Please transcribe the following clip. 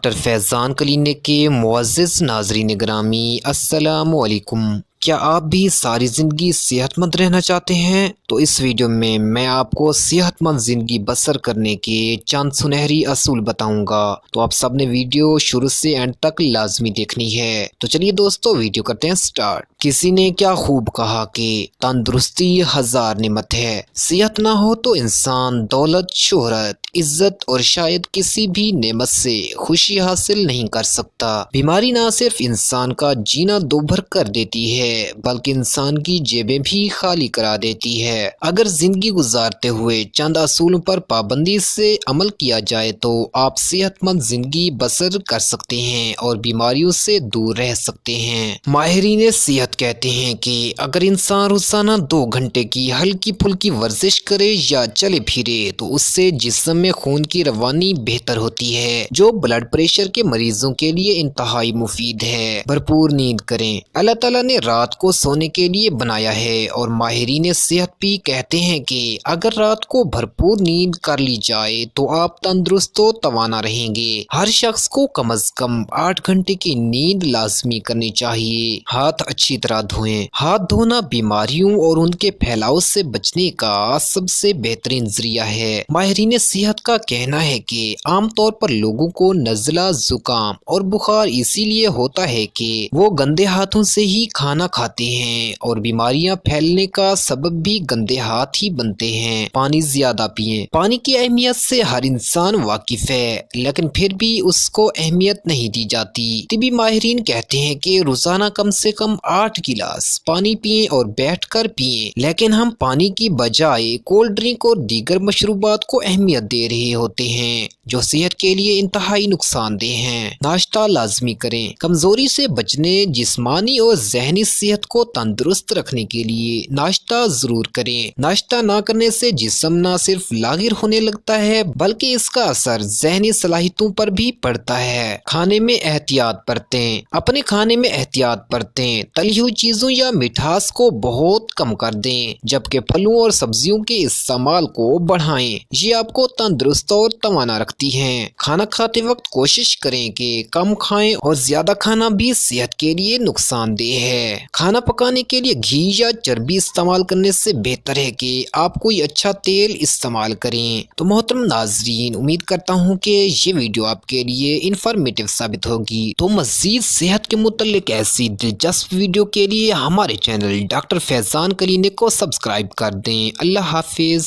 Doctor فیضان clinic کے معزز ناظرین گرامی، السلام علیکم۔ کیا آپ بھی ساری زندگی صحت مند رہنا چاہتے ہیں؟ تو اس ویڈیو میں آپ کو صحت مند زندگی بسر کرنے کے چند سنہری اصول بتاؤں گا، تو آپ سب نے ویڈیو شروع سے اینڈ تک لازمی دیکھنی ہے۔ تو چلیے دوستو، ویڈیو کرتے ہیں سٹارٹ۔ کسی نے کیا خوب کہا کہ تندرستی ہزار نعمت ہے، صحت نہ ہو تو انسان دولت، شہرت، عزت اور شاید کسی بھی نعمت سے خوشی حاصل نہیں کر سکتا۔ بیماری نہ صرف انسان کا جینا دوبھر کر دیتی ہے بلکہ انسان کی جیبیں بھی خالی کرا دیتی ہے۔ اگر زندگی گزارتے ہوئے چند اصولوں پر پابندی سے عمل کیا جائے تو آپ صحت مند زندگی بسر کر سکتے ہیں اور بیماریوں سے دور رہ سکتے ہیں۔ ماہرین صحت کہتے ہیں کہ اگر انسان روزانہ 2 گھنٹے کی ہلکی پھلکی ورزش کرے یا چلے پھرے تو اس سے جسم میں خون کی روانی بہتر ہوتی ہے، جو بلڈ پریشر کے مریضوں کے لیے انتہائی مفید ہے۔ بھرپور نیند کریں۔ اللہ تعالیٰ نے رات کو سونے کے لیے بنایا ہے اور ماہرین صحت بھی کہتے ہیں کہ اگر رات کو بھرپور نیند کر لی جائے تو آپ تندرست و توانا رہیں گے۔ ہر شخص کو کم از کم 8 گھنٹے کی نیند لازمی کرنی چاہیے۔ ہاتھ اچھی طرح دھوئیں۔ ہاتھ دھونا بیماریوں اور ان کے پھیلاؤ سے بچنے کا سب سے بہترین ذریعہ ہے۔ ماہرین صحت کا کہنا ہے کہ عام طور پر لوگوں کو نزلہ، زکام اور بخار اسی لیے ہوتا ہے کہ وہ گندے ہاتھوں سے ہی کھانا کھاتے ہیں، اور بیماریاں پھیلنے کا سبب بھی گندے ہاتھ ہی بنتے ہیں۔ پانی زیادہ پئیں۔ پانی کی اہمیت سے ہر انسان واقف ہے، لیکن پھر بھی اس کو اہمیت نہیں دی جاتی۔ طبی ماہرین کہتے ہیں کہ روزانہ کم سے کم 8 گلاس پانی پئیں اور بیٹھ کر پئیں، لیکن ہم پانی کی بجائے کولڈ ڈرنک اور دیگر مشروبات کو اہمیت دے رہے ہوتے ہیں، جو صحت کے لیے انتہائی نقصان دہ ہیں۔ ناشتہ لازمی کریں۔ کمزوری سے بچنے، جسمانی اور ذہنی صحت کو تندرست رکھنے کے لیے ناشتہ ضرور کریں۔ ناشتہ نہ کرنے سے جسم نہ صرف لاغر ہونے لگتا ہے بلکہ اس کا اثر ذہنی صلاحیتوں پر بھی پڑتا ہے۔ کھانے میں احتیاط برتیں۔ اپنے کھانے میں احتیاط برتیں۔ تلی ہوئی چیزوں یا مٹھاس کو بہت کم کر دیں، جبکہ پھلوں اور سبزیوں کے استعمال کو بڑھائیں۔ یہ آپ کو تندرست اور توانا رکھتی ہیں۔ کھانا کھاتے وقت کوشش کریں کہ کم کھائیں، اور زیادہ کھانا بھی صحت کے لیے نقصان دہ ہے۔ کھانا پکانے کے لیے گھی یا چربی استعمال کرنے سے بہتر ہے کہ آپ کوئی اچھا تیل استعمال کریں۔ تو محترم ناظرین، امید کرتا ہوں کہ یہ ویڈیو آپ کے لیے انفارمیٹیو ثابت ہوگی۔ تو مزید صحت کے متعلق ایسی دلچسپ ویڈیو کے لیے ہمارے چینل ڈاکٹر فیضان کلینک کو سبسکرائب کر دیں۔ اللہ حافظ۔